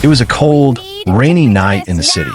It was a cold, rainy night in the city.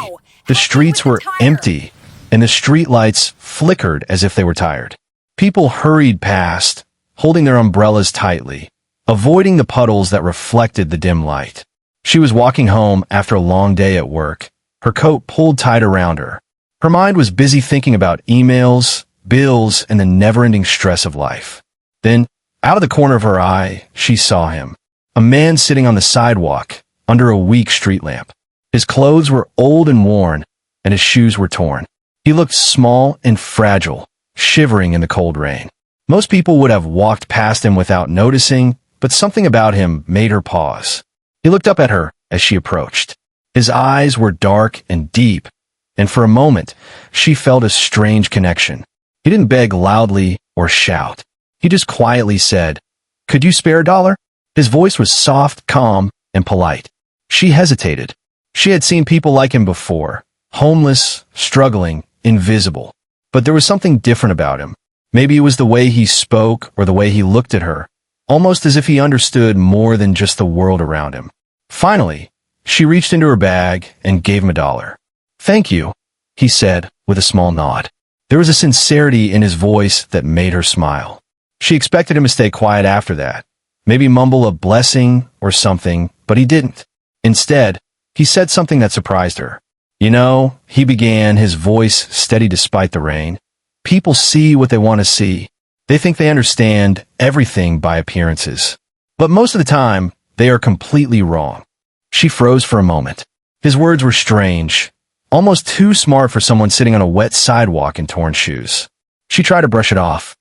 The streets were empty, and the streetlights flickered as if they were tired. People hurried past, holding their umbrellas tightly, avoiding the puddles that reflected the dim light. She was walking home after a long day at work, her coat pulled tight around her. Her mind was busy thinking about emails, bills, and the never-ending stress of life. Then, out of the corner of her eye, she saw him. A man sitting on the sidewalk, under a weak street lamp. His clothes were old and worn, and his shoes were torn. He looked small and fragile, shivering in the cold rain. Most people would have walked past him without noticing, but something about him made her pause. He looked up at her as she approached. His eyes were dark and deep, and for a moment, she felt a strange connection. He didn't beg loudly or shout. He just quietly said, "Could you spare $1?" His voice was soft, calm, and polite. She hesitated. She had seen people like him before, homeless, struggling, invisible. But there was something different about him. Maybe it was the way he spoke or the way he looked at her, almost as if he understood more than just the world around him. Finally, she reached into her bag and gave him $1. "Thank you," he said with a small nod. There was a sincerity in his voice that made her smile. She expected him to stay quiet after that, maybe mumble a blessing or something, but he didn't. Instead, he said something that surprised her. "You know," he began, his voice steady despite the rain, "people see what they want to see. They think they understand everything by appearances. But most of the time, they are completely wrong." She froze for a moment. His words were strange, almost too smart for someone sitting on a wet sidewalk in torn shoes. She tried to brush it off.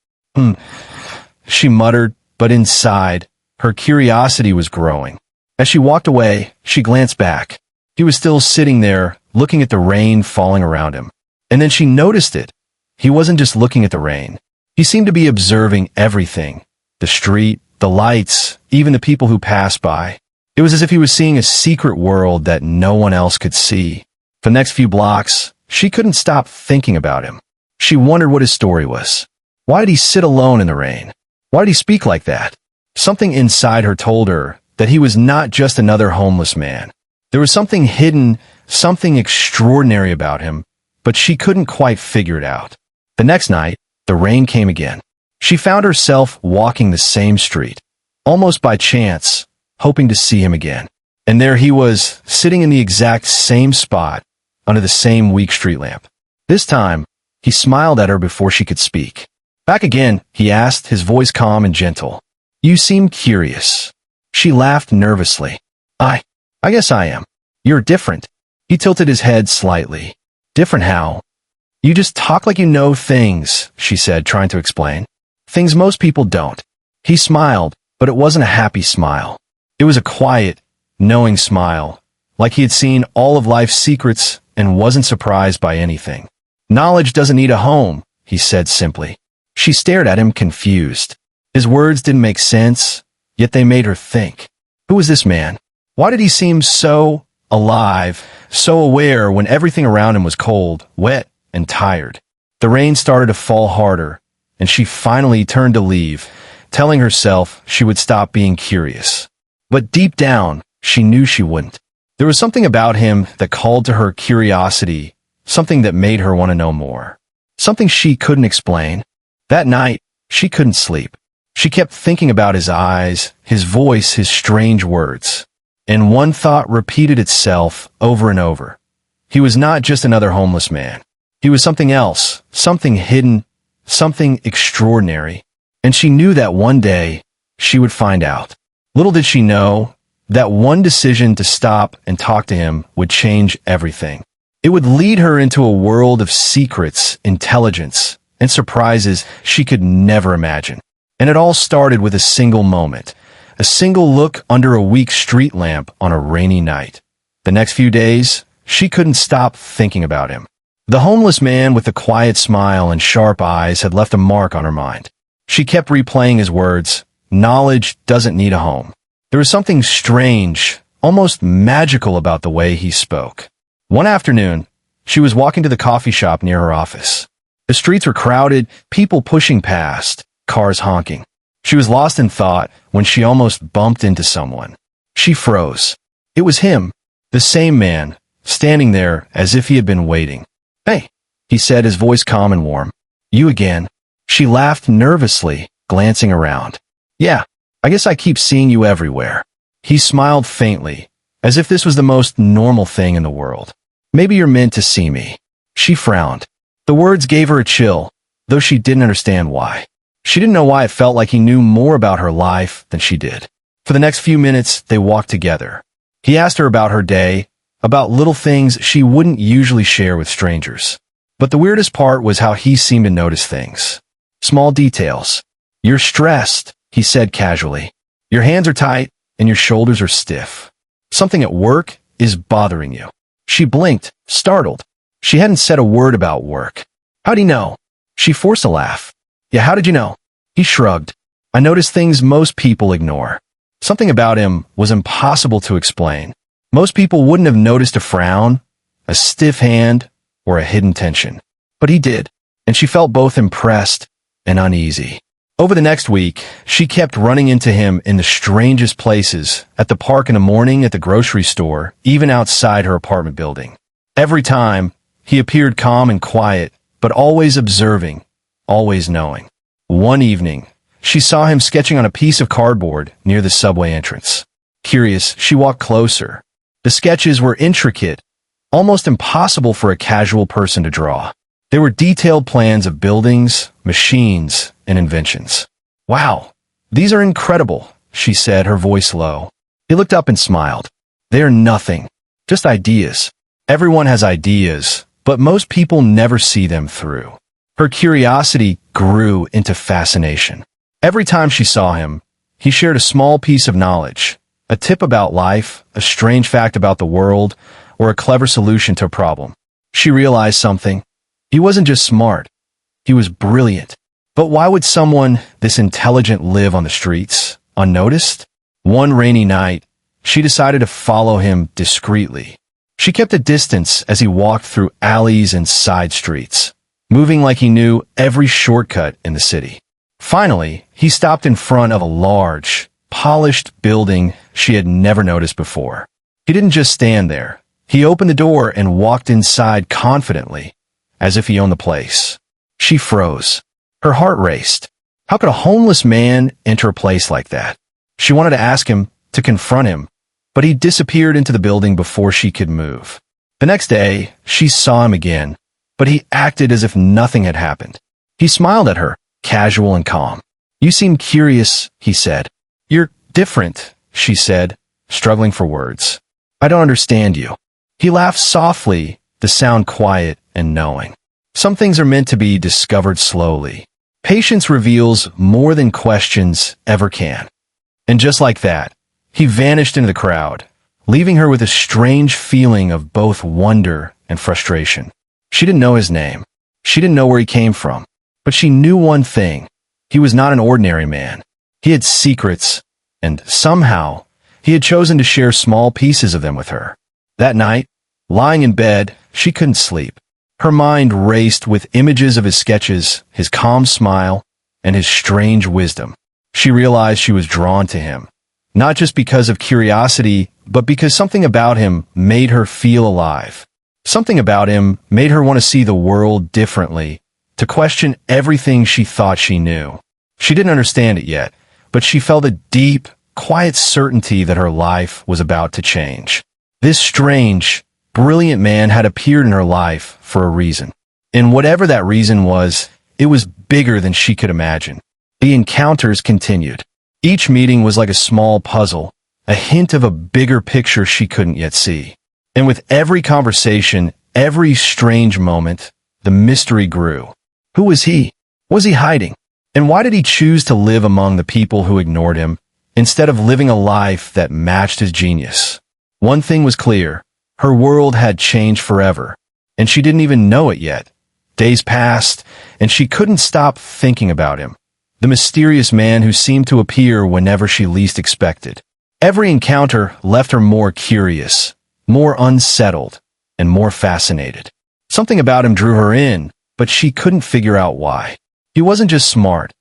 She muttered, but inside, her curiosity was growing. As she walked away, she glanced back. He was still sitting there, looking at the rain falling around him. And then she noticed it. He wasn't just looking at the rain. He seemed to be observing everything. The street, the lights, even the people who passed by. It was as if he was seeing a secret world that no one else could see. For the next few blocks, she couldn't stop thinking about him. She wondered what his story was. Why did he sit alone in the rain? Why did he speak like that? Something inside her told her that he was not just another homeless man. There was something hidden, something extraordinary about him, but she couldn't quite figure it out. The next night, the rain came again. She found herself walking the same street, almost by chance, hoping to see him again. And there he was, sitting in the exact same spot, under the same weak street lamp. This time, he smiled at her before she could speak. "Back again?" he asked, his voice calm and gentle. "You seem curious." She laughed nervously. I guess I am. You're different." He tilted his head slightly. "Different how?" "You just talk like you know things," she said, trying to explain. "Things most people don't." He smiled, but it wasn't a happy smile. It was a quiet, knowing smile, like he had seen all of life's secrets and wasn't surprised by anything. "Knowledge doesn't need a home," he said simply. She stared at him, confused. His words didn't make sense, yet they made her think. Who was this man? Why did he seem so alive, so aware when everything around him was cold, wet, and tired? The rain started to fall harder, and she finally turned to leave, telling herself she would stop being curious. But deep down, she knew she wouldn't. There was something about him that called to her curiosity, something that made her want to know more. Something she couldn't explain. That night, she couldn't sleep. She kept thinking about his eyes, his voice, his strange words. And one thought repeated itself over and over. He was not just another homeless man. He was something else, something hidden, something extraordinary. And she knew that one day, she would find out. Little did she know, that one decision to stop and talk to him would change everything. It would lead her into a world of secrets, intelligence, and surprises she could never imagine. And it all started with a single moment. A single look under a weak street lamp on a rainy night. The next few days, she couldn't stop thinking about him. The homeless man with the quiet smile and sharp eyes had left a mark on her mind. She kept replaying his words, "Knowledge doesn't need a home." There was something strange, almost magical about the way he spoke. One afternoon, she was walking to the coffee shop near her office. The streets were crowded, people pushing past, cars honking. She was lost in thought when she almost bumped into someone. She froze. It was him, The same man, standing there as if he had been waiting. "Hey," he said, his voice calm and warm. "You again?" She laughed nervously, glancing around. "Yeah, I guess I keep seeing you everywhere." He smiled faintly, as if this was the most normal thing in the world. "Maybe you're meant to see me." She frowned. The words gave her a chill, though she didn't understand why. She didn't know why it felt like he knew more about her life than she did. For the next few minutes, they walked together. He asked her about her day, about little things she wouldn't usually share with strangers. But the weirdest part was how he seemed to notice things. Small details. "You're stressed," he said casually. "Your hands are tight, and your shoulders are stiff. Something at work is bothering you." She blinked, startled. She hadn't said a word about work. "How'd he know?" She forced a laugh. "Yeah, how did you know?" He shrugged. "I noticed things most people ignore." Something about him was impossible to explain. Most people wouldn't have noticed a frown, a stiff hand, or a hidden tension. But he did, and she felt both impressed and uneasy. Over the next week, she kept running into him in the strangest places, at the park in the morning, at the grocery store, even outside her apartment building. Every time, he appeared calm and quiet, but always observing, always knowing. One evening, she saw him sketching on a piece of cardboard near the subway entrance. Curious, she walked closer. The sketches were intricate, almost impossible for a casual person to draw. They were detailed plans of buildings, machines, and inventions. "Wow, these are incredible," she said, her voice low. He looked up and smiled. "They are nothing, just ideas. Everyone has ideas, but most people never see them through." Her curiosity grew into fascination. Every time she saw him, he shared a small piece of knowledge, a tip about life, a strange fact about the world, or a clever solution to a problem. She realized something. He wasn't just smart. He was brilliant. But why would someone this intelligent live on the streets, unnoticed? One rainy night, she decided to follow him discreetly. She kept a distance as he walked through alleys and side streets, moving like he knew every shortcut in the city. Finally, he stopped in front of a large, polished building she had never noticed before. He didn't just stand there. He opened the door and walked inside confidently, as if he owned the place. She froze. Her heart raced. How could a homeless man enter a place like that? She wanted to ask him, to confront him, but he disappeared into the building before she could move. The next day, she saw him again, but he acted as if nothing had happened. He smiled at her, casual and calm. "You seem curious," he said. "You're different," she said, struggling for words. "I don't understand you." He laughed softly, the sound quiet and knowing. Some things are meant to be discovered slowly. Patience reveals more than questions ever can. And just like that, he vanished into the crowd, leaving her with a strange feeling of both wonder and frustration. She didn't know his name. She didn't know where he came from. But she knew one thing. He was not an ordinary man. He had secrets, and somehow, he had chosen to share small pieces of them with her. That night, lying in bed, she couldn't sleep. Her mind raced with images of his sketches, his calm smile, and his strange wisdom. She realized she was drawn to him, not just because of curiosity, but because something about him made her feel alive. Something about him made her want to see the world differently, to question everything she thought she knew. She didn't understand it yet, but she felt a deep, quiet certainty that her life was about to change. This strange, brilliant man had appeared in her life for a reason. And whatever that reason was, it was bigger than she could imagine. The encounters continued. Each meeting was like a small puzzle, a hint of a bigger picture she couldn't yet see. And with every conversation, every strange moment, the mystery grew. Who was he? What was he hiding? And why did he choose to live among the people who ignored him, instead of living a life that matched his genius? One thing was clear. Her world had changed forever, and she didn't even know it yet. Days passed, and she couldn't stop thinking about him, the mysterious man who seemed to appear whenever she least expected. Every encounter left her more curious, more unsettled, and more fascinated. Something about him drew her in, but she couldn't figure out why. He wasn't just smart.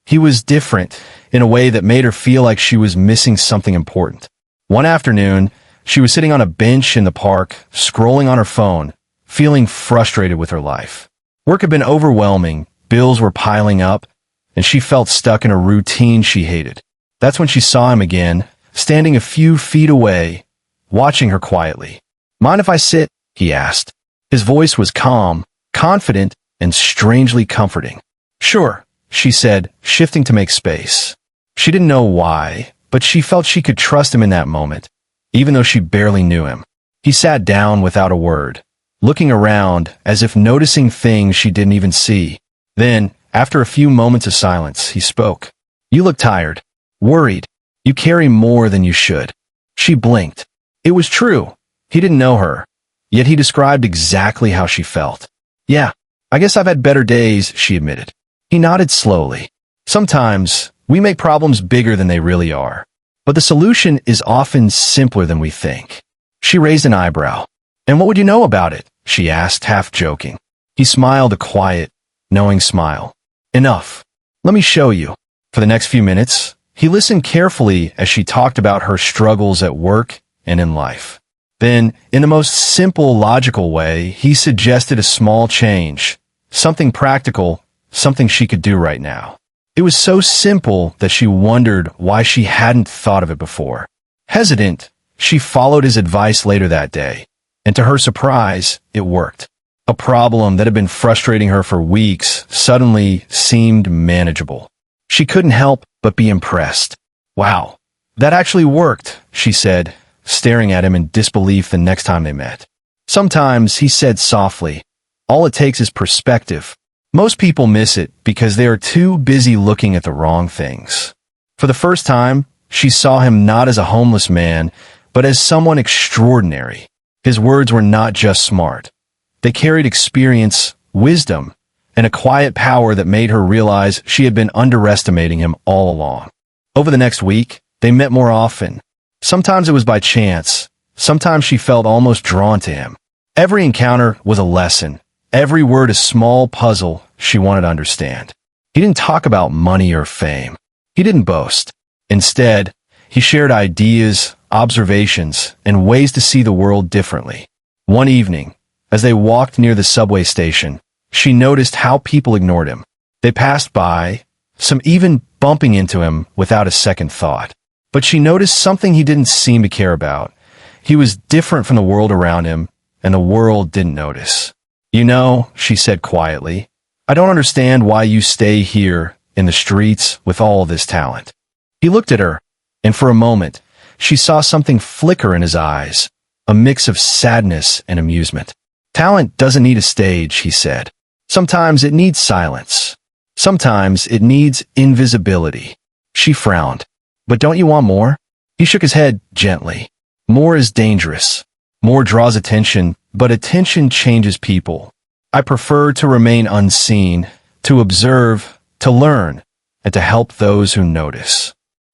He was different in a way that made her feel like she was missing something important. One afternoon, She was sitting on a bench in the park, scrolling on her phone, feeling frustrated with her life. Work had been overwhelming, bills were piling up, and she felt stuck in a routine she hated. That's when she saw him again, standing a few feet away, watching her quietly. "Mind if I sit?" he asked. His voice was calm, confident, and strangely comforting. "Sure," she said, shifting to make space. She didn't know why, but she felt she could trust him in that moment, even though she barely knew him. He sat down without a word, looking around as if noticing things she didn't even see. Then, after a few moments of silence, he spoke. "You look tired, worried. You carry more than you should." She blinked. It was true. He didn't know her, yet he described exactly how she felt. "Yeah, I guess I've had better days," she admitted. He nodded slowly. "Sometimes, we make problems bigger than they really are. But the solution is often simpler than we think." She raised an eyebrow. "And what would you know about it?" she asked, half joking. He smiled a quiet, knowing smile. "Enough. Let me show you." For the next few minutes, he listened carefully as she talked about her struggles at work and in life. Then, in the most simple, logical way, he suggested a small change, something practical, something she could do right now. It was so simple that she wondered why she hadn't thought of it before. Hesitant, she followed his advice later that day, and to her surprise, it worked. A problem that had been frustrating her for weeks suddenly seemed manageable. She couldn't help but be impressed. "Wow, that actually worked," she said, staring at him in disbelief the next time they met. "Sometimes," he said softly, "all it takes is perspective. Most people miss it because they are too busy looking at the wrong things." For the first time, she saw him not as a homeless man, but as someone extraordinary. His words were not just smart. They carried experience, wisdom, and a quiet power that made her realize she had been underestimating him all along. Over the next week, they met more often. Sometimes it was by chance. Sometimes she felt almost drawn to him. Every encounter was a lesson. Every word a small puzzle she wanted to understand. He didn't talk about money or fame. He didn't boast. Instead, he shared ideas, observations, and ways to see the world differently. One evening, as they walked near the subway station, she noticed how people ignored him. They passed by, some even bumping into him without a second thought. But she noticed something he didn't seem to care about. He was different from the world around him, and the world didn't notice. "You know," she said quietly, "I don't understand why you stay here in the streets with all this talent." He looked at her, and for a moment, she saw something flicker in his eyes, a mix of sadness and amusement. "Talent doesn't need a stage," he said. "Sometimes it needs silence. Sometimes it needs invisibility." She frowned. "But don't you want more?" He shook his head gently. "More is dangerous. More draws attention, but attention changes people. I prefer to remain unseen, to observe, to learn, and to help those who notice."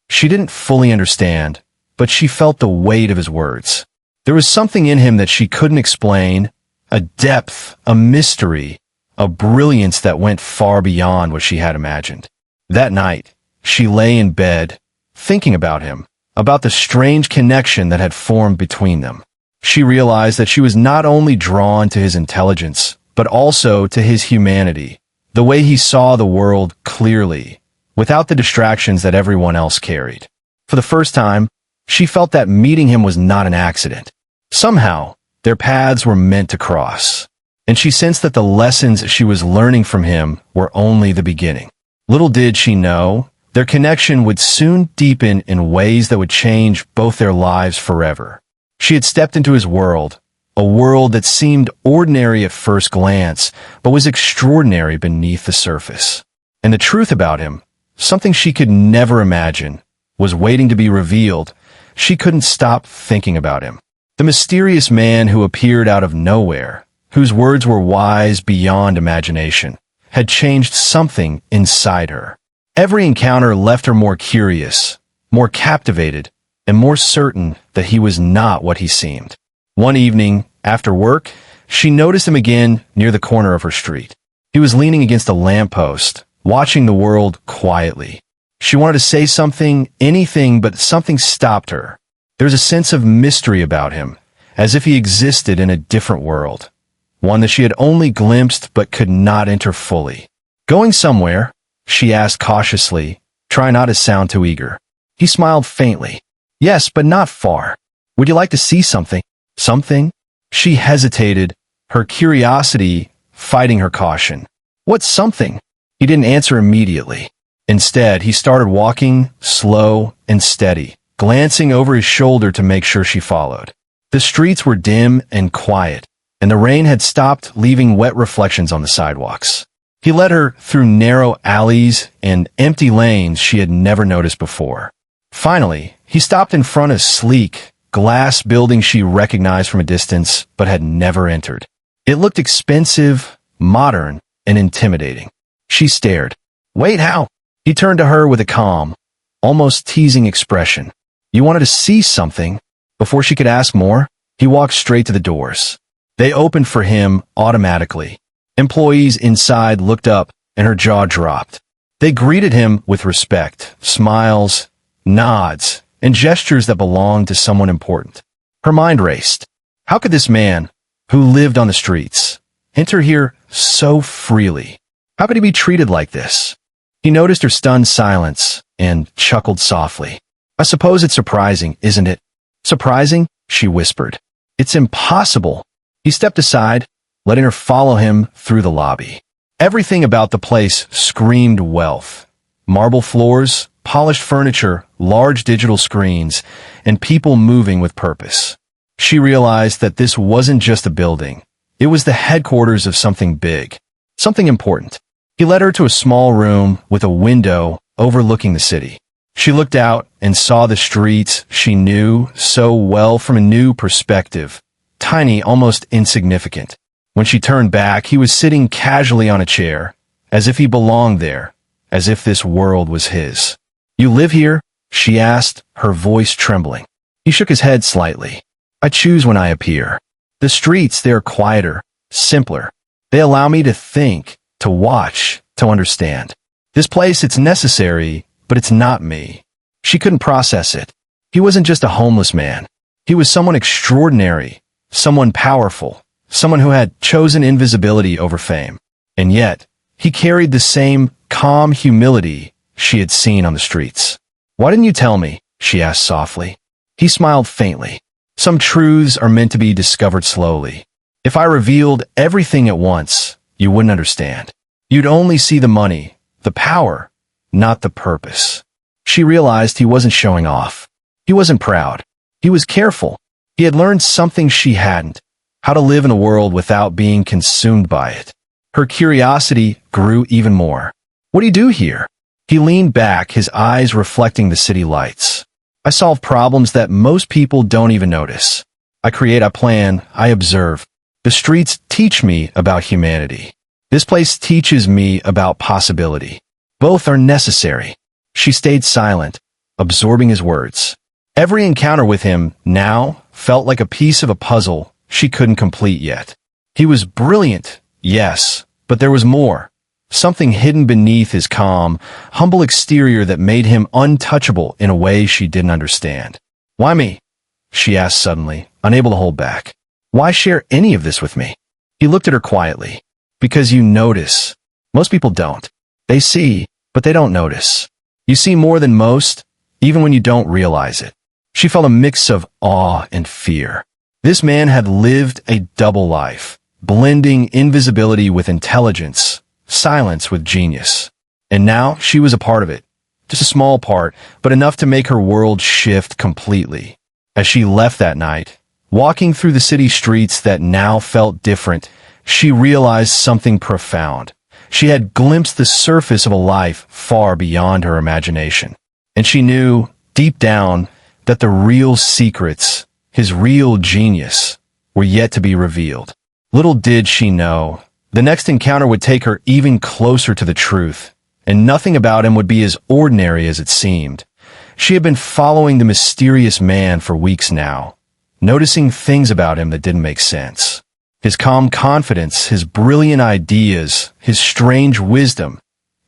She didn't fully understand, but she felt the weight of his words. There was something in him that she couldn't explain, a depth, a mystery, a brilliance that went far beyond what she had imagined. That night, she lay in bed, thinking about him, about the strange connection that had formed between them. She realized that she was not only drawn to his intelligence, but also to his humanity, the way he saw the world clearly, without the distractions that everyone else carried. For the first time, she felt that meeting him was not an accident. Somehow, their paths were meant to cross, and she sensed that the lessons she was learning from him were only the beginning. Little did she know, their connection would soon deepen in ways that would change both their lives forever. She had stepped into his world, a world that seemed ordinary at first glance, but was extraordinary beneath the surface. And the truth about him, something she could never imagine, was waiting to be revealed. She couldn't stop thinking about him. The mysterious man who appeared out of nowhere, whose words were wise beyond imagination, had changed something inside her. Every encounter left her more curious, more captivated, and more certain that he was not what he seemed. One evening, after work, she noticed him again near the corner of her street. He was leaning against a lamppost, watching the world quietly. She wanted to say something, anything, but something stopped her. There's a sense of mystery about him, as if he existed in a different world, one that she had only glimpsed but could not enter fully. "Going somewhere?" she asked cautiously, trying not to sound too eager. He smiled faintly. "Yes, but not far. Would you like to see something?" "Something?" She hesitated, her curiosity fighting her caution. "What's something?" He didn't answer immediately. Instead, he started walking, slow and steady, glancing over his shoulder to make sure she followed. The streets were dim and quiet, and the rain had stopped, leaving wet reflections on the sidewalks. He led her through narrow alleys and empty lanes she had never noticed before. Finally, he stopped in front of a sleek, glass building she recognized from a distance but had never entered. It looked expensive, modern, and intimidating. She stared. "Wait, how?" He turned to her with a calm, almost teasing expression. "You wanted to see something?" Before she could ask more, he walked straight to the doors. They opened for him automatically. Employees inside looked up, and her jaw dropped. They greeted him with respect, smiles, nods, and gestures that belonged to someone important. Her mind raced. How could this man, who lived on the streets, enter here so freely? How could he be treated like this? He noticed her stunned silence and chuckled softly. "I suppose it's surprising, isn't it?" "Surprising?" she whispered. "It's impossible." He stepped aside, letting her follow him through the lobby. Everything about the place screamed wealth. Marble floors, polished furniture, large digital screens, and people moving with purpose. She realized that this wasn't just a building. It was the headquarters of something big, something important. He led her to a small room with a window overlooking the city. She looked out and saw the streets she knew so well from a new perspective, tiny, almost insignificant. When she turned back, he was sitting casually on a chair, as if he belonged there, as if this world was his. "You live here?" she asked, her voice trembling. He shook his head slightly. "I choose when I appear. The streets, they are quieter, simpler. They allow me to think, to watch, to understand. This place, it's necessary, but it's not me." She couldn't process it. He wasn't just a homeless man. He was someone extraordinary, someone powerful, someone who had chosen invisibility over fame. And yet, he carried the same calm humility she had seen on the streets. "Why didn't you tell me?" she asked softly. He smiled faintly. "Some truths are meant to be discovered slowly. If I revealed everything at once, you wouldn't understand. You'd only see the money, the power, not the purpose." She realized he wasn't showing off. He wasn't proud. He was careful. He had learned something she hadn't, how to live in a world without being consumed by it. Her curiosity grew even more. "What do you do here?" He leaned back, his eyes reflecting the city lights. "I solve problems that most people don't even notice. I create, I plan, I observe. The streets teach me about humanity. This place teaches me about possibility. Both are necessary." She stayed silent, absorbing his words. Every encounter with him now felt like a piece of a puzzle she couldn't complete yet. He was brilliant, yes, but there was more. Something hidden beneath his calm, humble exterior that made him untouchable in a way she didn't understand. "Why me?" she asked suddenly, unable to hold back. "Why share any of this with me?" He looked at her quietly. "Because you notice. Most people don't. They see, but they don't notice. You see more than most, even when you don't realize it." She felt a mix of awe and fear. This man had lived a double life, blending invisibility with intelligence, silence with genius. And now she was a part of it. Just a small part, but enough to make her world shift completely. As she left that night, walking through the city streets that now felt different, she realized something profound. She had glimpsed the surface of a life far beyond her imagination. And she knew, deep down, that the real secrets, his real genius, were yet to be revealed. Little did she know, the next encounter would take her even closer to the truth, and nothing about him would be as ordinary as it seemed. She had been following the mysterious man for weeks now, noticing things about him that didn't make sense. His calm confidence, his brilliant ideas, his strange wisdom.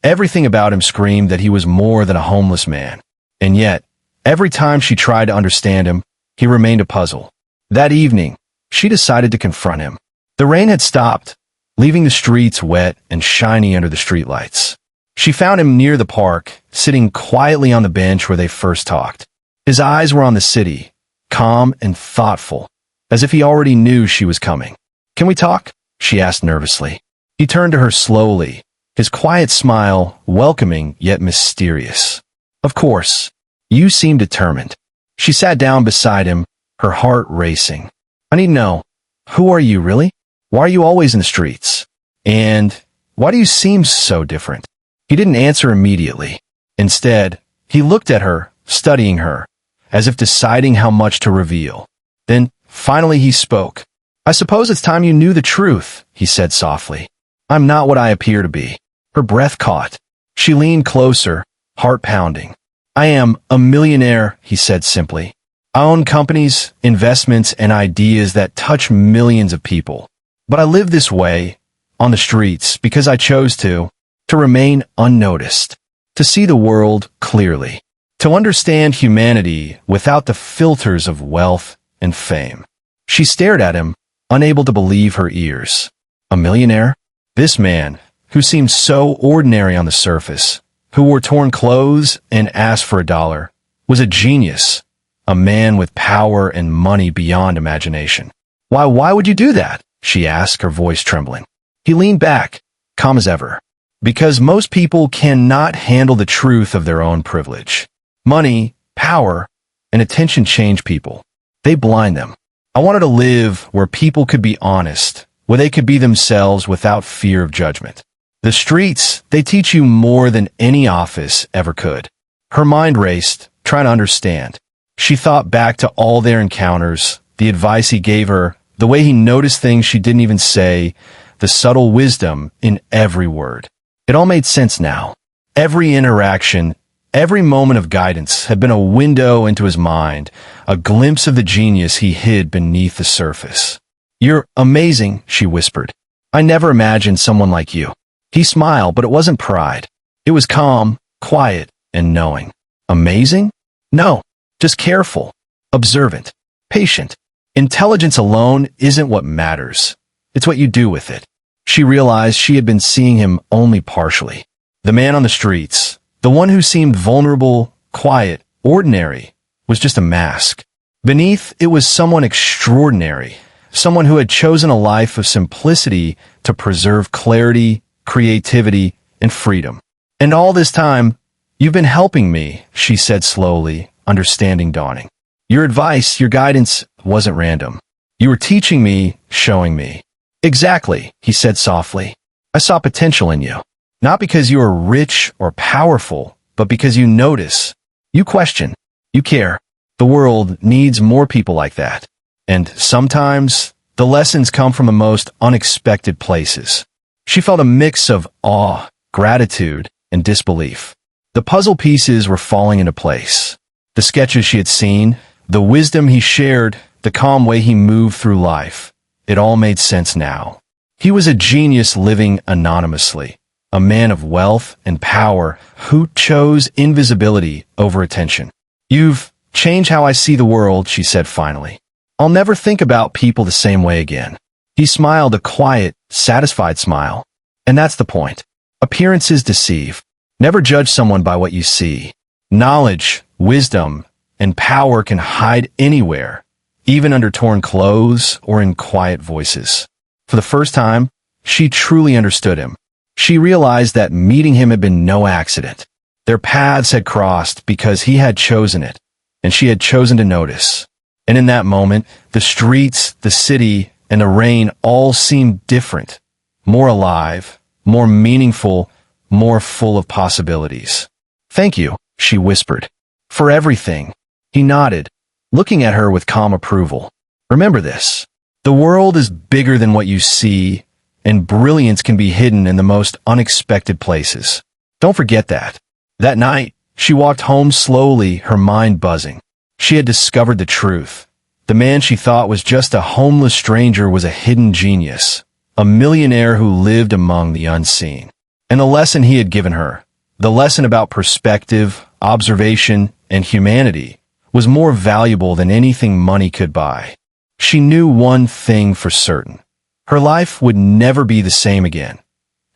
Everything about him screamed that he was more than a homeless man. And yet, every time she tried to understand him, He remained a puzzle. That evening, she decided to confront him. The rain had stopped, leaving the streets wet and shiny under the streetlights. She found him near the park, sitting quietly on the bench where they first talked. His eyes were on the city, calm and thoughtful, as if he already knew she was coming. "Can we talk?" she asked nervously. He turned to her slowly, his quiet smile welcoming yet mysterious. "Of course. You seem determined." She sat down beside him, her heart racing. "I need to know, who are you really? Why are you always in the streets? And why do you seem so different?" He didn't answer immediately. Instead, he looked at her, studying her, as if deciding how much to reveal. Then, finally he spoke. "I suppose it's time you knew the truth," he said softly. "I'm not what I appear to be." Her breath caught. She leaned closer, heart pounding. "I am a millionaire," he said simply. "I own companies, investments, and ideas that touch millions of people. But I live this way, on the streets, because I chose to remain unnoticed, to see the world clearly, to understand humanity without the filters of wealth and fame." She stared at him, unable to believe her ears. A millionaire? This man, who seemed so ordinary on the surface, who wore torn clothes and asked for $1, was a genius, a man with power and money beyond imagination. Why would you do that?" she asked, her voice trembling. He leaned back, calm as ever. "Because most people cannot handle the truth of their own privilege. Money, power, and attention change people. They blind them. I wanted to live where people could be honest, where they could be themselves without fear of judgment. The streets, they teach you more than any office ever could." Her mind raced, trying to understand. She thought back to all their encounters, the advice he gave her, the way he noticed things she didn't even say, the subtle wisdom in every word. It all made sense now. Every interaction, every moment of guidance had been a window into his mind, a glimpse of the genius he hid beneath the surface. "You're amazing," she whispered. "I never imagined someone like you." He smiled, but it wasn't pride. It was calm, quiet, and knowing. "Amazing? No, just careful, observant, patient. Intelligence alone isn't what matters. It's what you do with it." She realized she had been seeing him only partially. The man on the streets, the one who seemed vulnerable, quiet, ordinary, was just a mask. Beneath, it was someone extraordinary, someone who had chosen a life of simplicity to preserve clarity, creativity, and freedom. "And all this time, you've been helping me," she said slowly, understanding dawning. "Your advice, your guidance wasn't random. You were teaching me, showing me." "Exactly," he said softly. "I saw potential in you. Not because you are rich or powerful, but because you notice. You question. You care. The world needs more people like that. And sometimes, the lessons come from the most unexpected places." She felt a mix of awe, gratitude, and disbelief. The puzzle pieces were falling into place. The sketches she had seen, the wisdom he shared, the calm way he moved through life. It all made sense now. He was a genius living anonymously, a man of wealth and power who chose invisibility over attention. "You've changed how I see the world," she said finally. "I'll never think about people the same way again." He smiled, a quiet, satisfied smile. "And that's the point. Appearances deceive. Never judge someone by what you see. Knowledge, wisdom, and power can hide anywhere, even under torn clothes or in quiet voices." For the first time, she truly understood him. She realized that meeting him had been no accident. Their paths had crossed because he had chosen it, and she had chosen to notice. And in that moment, the streets, the city, and the rain all seemed different, more alive, more meaningful, more full of possibilities. "Thank you," she whispered, "for everything." He nodded, looking at her with calm approval. "Remember this. The world is bigger than what you see, and brilliance can be hidden in the most unexpected places. Don't forget that." That night, she walked home slowly, her mind buzzing. She had discovered the truth. The man she thought was just a homeless stranger was a hidden genius, a millionaire who lived among the unseen. And the lesson he had given her, the lesson about perspective, observation, and humanity, was more valuable than anything money could buy. She knew one thing for certain. Her life would never be the same again.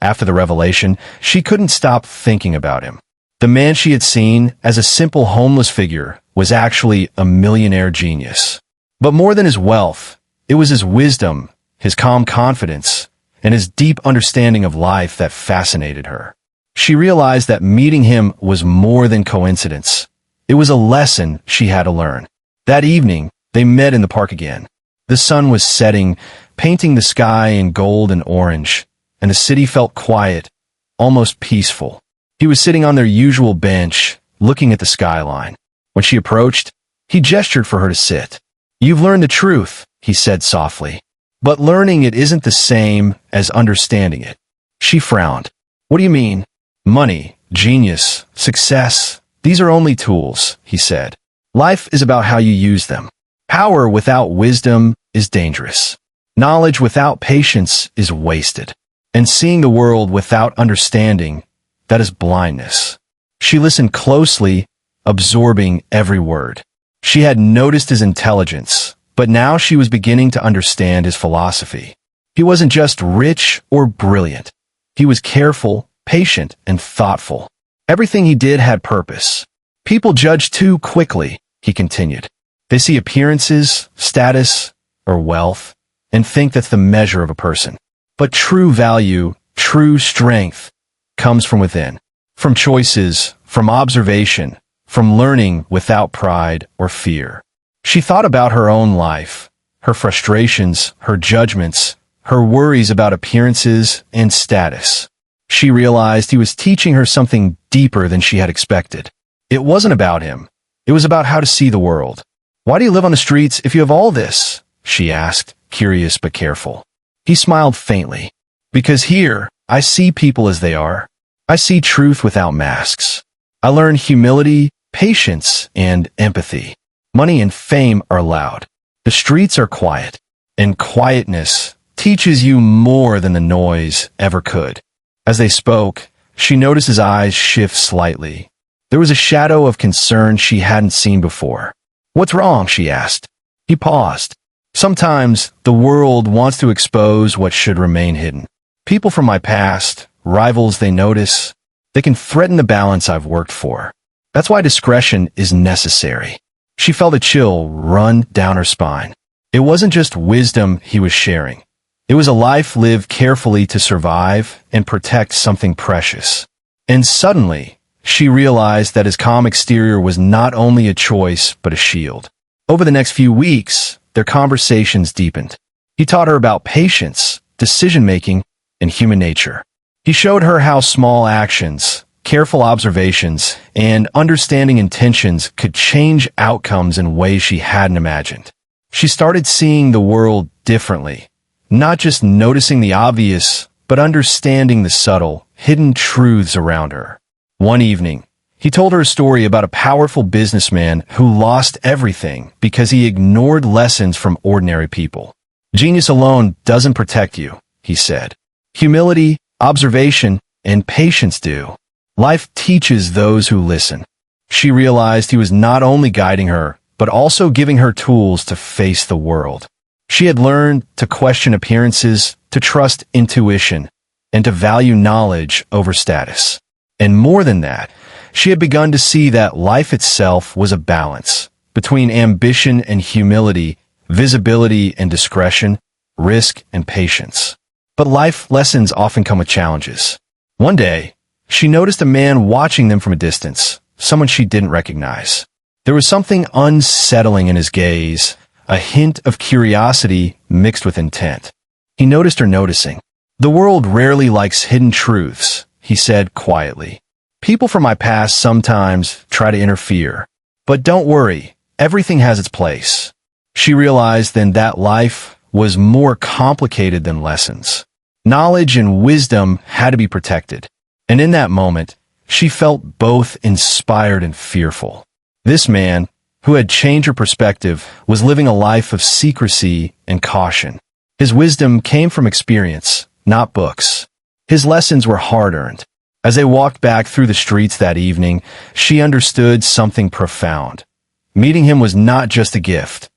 After the revelation, she couldn't stop thinking about him. The man she had seen as a simple homeless figure was actually a millionaire genius. But more than his wealth, it was his wisdom, his calm confidence, and his deep understanding of life that fascinated her. She realized that meeting him was more than coincidence. It was a lesson she had to learn. That evening, they met in the park again. The sun was setting, painting the sky in gold and orange, and the city felt quiet, almost peaceful. He was sitting on their usual bench, looking at the skyline. When she approached, he gestured for her to sit. "You've learned the truth," he said softly. "But learning it isn't the same as understanding it." She frowned. "What do you mean?" "Money, genius, success, these are only tools," he said. "Life is about how you use them. Power without wisdom is dangerous. Knowledge without patience is wasted. And seeing the world without understanding, that is blindness." She listened closely, absorbing every word. She had noticed his intelligence, but now she was beginning to understand his philosophy. He wasn't just rich or brilliant. He was careful, patient, and thoughtful. Everything he did had purpose. "People judge too quickly," he continued. "They see appearances, status, or wealth, and think that's the measure of a person. But true value, true strength, comes from within, from choices, from observation, from learning without pride or fear." She thought about her own life, her frustrations, her judgments, her worries about appearances and status. She realized he was teaching her something deeper than she had expected. It wasn't about him. It was about how to see the world. "Why do you live on the streets if you have all this?" she asked, curious but careful. He smiled faintly. "Because here, I see people as they are. I see truth without masks. I learn humility, patience, and empathy. Money and fame are loud. The streets are quiet. And quietness teaches you more than the noise ever could." As they spoke, she noticed his eyes shift slightly. There was a shadow of concern she hadn't seen before. "What's wrong?" she asked. He paused. "Sometimes the world wants to expose what should remain hidden. People from my past, rivals they notice, they can threaten the balance I've worked for. That's why discretion is necessary." She felt a chill run down her spine. It wasn't just wisdom he was sharing. It was a life lived carefully to survive and protect something precious. And suddenly, she realized that his calm exterior was not only a choice, but a shield. Over the next few weeks, their conversations deepened. He taught her about patience, decision-making, and human nature. He showed her how small actions, careful observations, and understanding intentions could change outcomes in ways she hadn't imagined. She started seeing the world differently, not just noticing the obvious, but understanding the subtle, hidden truths around her. One evening, he told her a story about a powerful businessman who lost everything because he ignored lessons from ordinary people. "Genius alone doesn't protect you," he said. "Humility, observation, and patience do. Life teaches those who listen." She realized he was not only guiding her, but also giving her tools to face the world. She had learned to question appearances, to trust intuition, and to value knowledge over status. And more than that, she had begun to see that life itself was a balance between ambition and humility, visibility and discretion, risk and patience. But life lessons often come with challenges. One day, she noticed a man watching them from a distance, someone she didn't recognize. There was something unsettling in his gaze, a hint of curiosity mixed with intent. He noticed her noticing. "The world rarely likes hidden truths," he said quietly. "People from my past sometimes try to interfere. But don't worry, everything has its place." She realized then that life was more complicated than lessons. Knowledge and wisdom had to be protected. And in that moment, she felt both inspired and fearful. This man, who had changed her perspective, was living a life of secrecy and caution. His wisdom came from experience, not books. His lessons were hard-earned. As they walked back through the streets that evening, she understood something profound. Meeting him was not just a gift.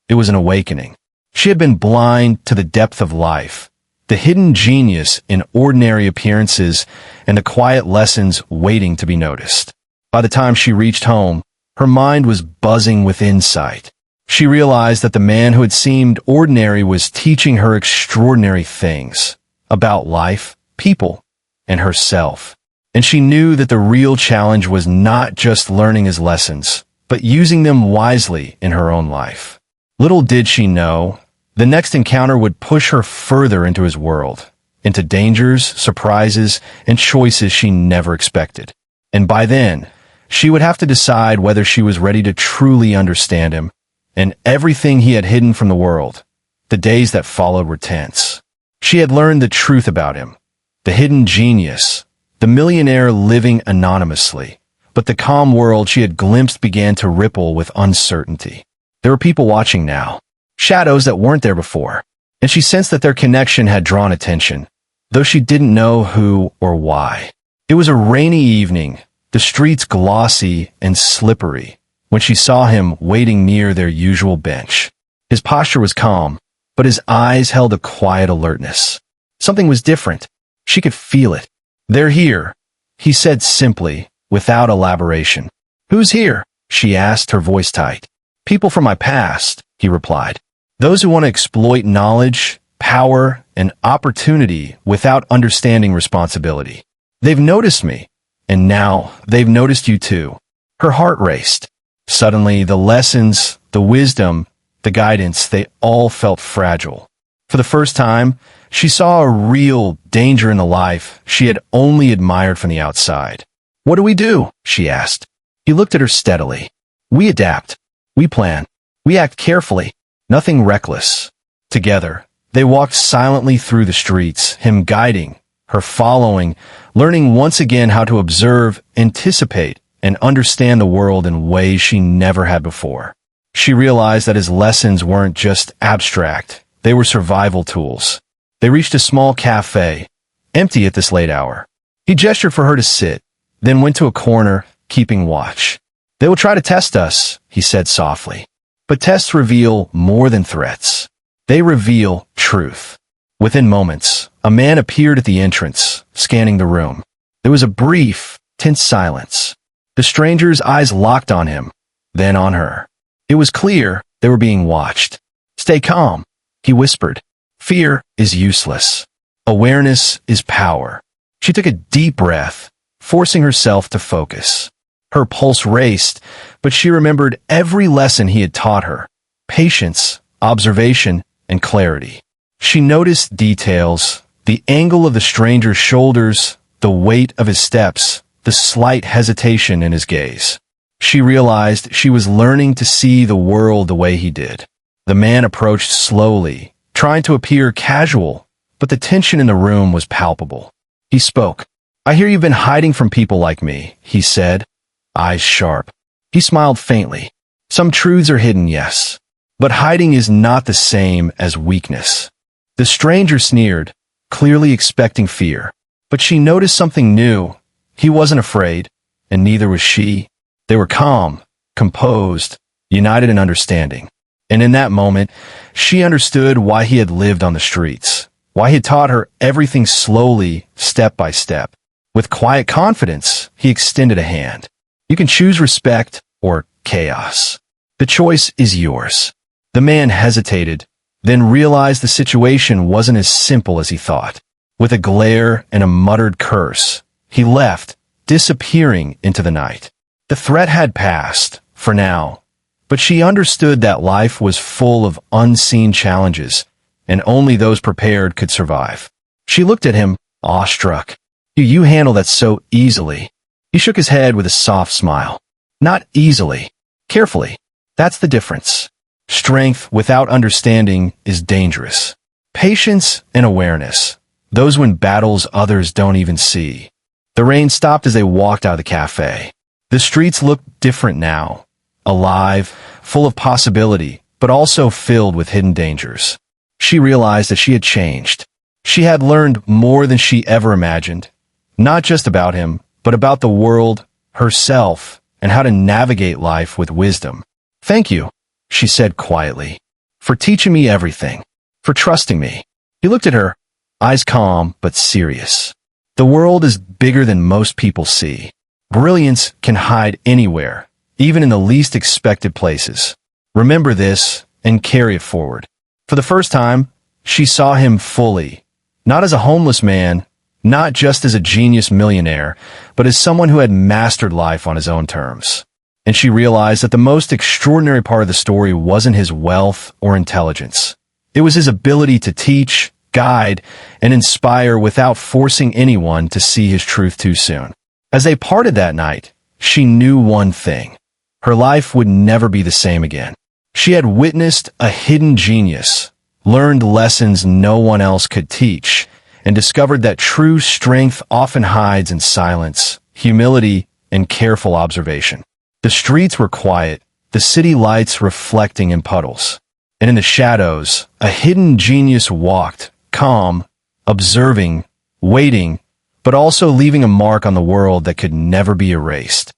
It was an awakening. She had been blind to the depth of life, the hidden genius in ordinary appearances, and the quiet lessons waiting to be noticed. By the time she reached home, her mind was buzzing with insight. She realized that the man who had seemed ordinary was teaching her extraordinary things about life, people, and herself. And she knew that the real challenge was not just learning his lessons, but using them wisely in her own life. Little did she know, the next encounter would push her further into his world, into dangers, surprises, and choices she never expected. And by then, she would have to decide whether she was ready to truly understand him and everything he had hidden from the world. The days that followed were tense. She had learned the truth about him, the hidden genius, the millionaire living anonymously. But the calm world she had glimpsed began to ripple with uncertainty. There were people watching now, shadows that weren't there before, and she sensed that their connection had drawn attention, though she didn't know who or why. It was a rainy evening, the streets glossy and slippery, when she saw him waiting near their usual bench. His posture was calm, but his eyes held a quiet alertness. Something was different. She could feel it. "They're here," he said simply, without elaboration. "Who's here?" she asked, her voice tight. "People from my past," he replied. "Those who want to exploit knowledge, power, and opportunity without understanding responsibility. They've noticed me, and now they've noticed you too." Her heart raced. Suddenly, the lessons, the wisdom, the guidance, they all felt fragile. For the first time, she saw a real danger in the life she had only admired from the outside. "What do we do?" she asked. He looked at her steadily. "We adapt. We plan. We act carefully. Nothing reckless." Together, they walked silently through the streets, him guiding, her following, learning once again how to observe, anticipate, and understand the world in ways she never had before. She realized that his lessons weren't just abstract, they were survival tools. They reached a small cafe, empty at this late hour. He gestured for her to sit, then went to a corner, keeping watch. "They will try to test us," he said softly. But tests reveal more than threats. They reveal truth. Within moments, a man appeared at the entrance, scanning the room. There was a brief, tense silence. The stranger's eyes locked on him, then on her. It was clear they were being watched. "Stay calm," he whispered. "Fear is useless. Awareness is power." She took a deep breath, forcing herself to focus. Her pulse raced, but she remembered every lesson he had taught her: patience, observation, and clarity. She noticed details, the angle of the stranger's shoulders, the weight of his steps, the slight hesitation in his gaze. She realized she was learning to see the world the way he did. The man approached slowly, trying to appear casual, but the tension in the room was palpable. He spoke. "I hear you've been hiding from people like me," he said, eyes sharp. He smiled faintly. "Some truths are hidden, yes, but hiding is not the same as weakness." The stranger sneered, clearly expecting fear. But she noticed something new. He wasn't afraid, and neither was she. They were calm, composed, united in understanding. And in that moment, she understood why he had lived on the streets, why he had taught her everything slowly, step by step. With quiet confidence, he extended a hand. "You can choose respect or chaos. The choice is yours." The man hesitated, then realized the situation wasn't as simple as he thought. With a glare and a muttered curse, he left, disappearing into the night. The threat had passed, for now, but she understood that life was full of unseen challenges, and only those prepared could survive. She looked at him, awestruck. You handle that so easily." He shook his head with a soft smile. "Not easily. Carefully. That's the difference. Strength without understanding is dangerous. Patience and awareness, those win battles others don't even see." The rain stopped as they walked out of the cafe. The streets looked different now, alive, full of possibility, but also filled with hidden dangers. She realized that she had changed. She had learned more than she ever imagined, not just about him, but about the world, herself, and how to navigate life with wisdom. "Thank you," she said quietly, "for teaching me everything, for trusting me." He looked at her, eyes calm but serious. "The world is bigger than most people see. Brilliance can hide anywhere, even in the least expected places. Remember this and carry it forward." For the first time, she saw him fully, not as a homeless man, not just as a genius millionaire, but as someone who had mastered life on his own terms. And she realized that the most extraordinary part of the story wasn't his wealth or intelligence. It was his ability to teach, guide, and inspire without forcing anyone to see his truth too soon. As they parted that night, she knew one thing. Her life would never be the same again. She had witnessed a hidden genius, learned lessons no one else could teach, and discovered that true strength often hides in silence, humility, and careful observation. The streets were quiet, the city lights reflecting in puddles. And in the shadows, a hidden genius walked, calm, observing, waiting, but also leaving a mark on the world that could never be erased.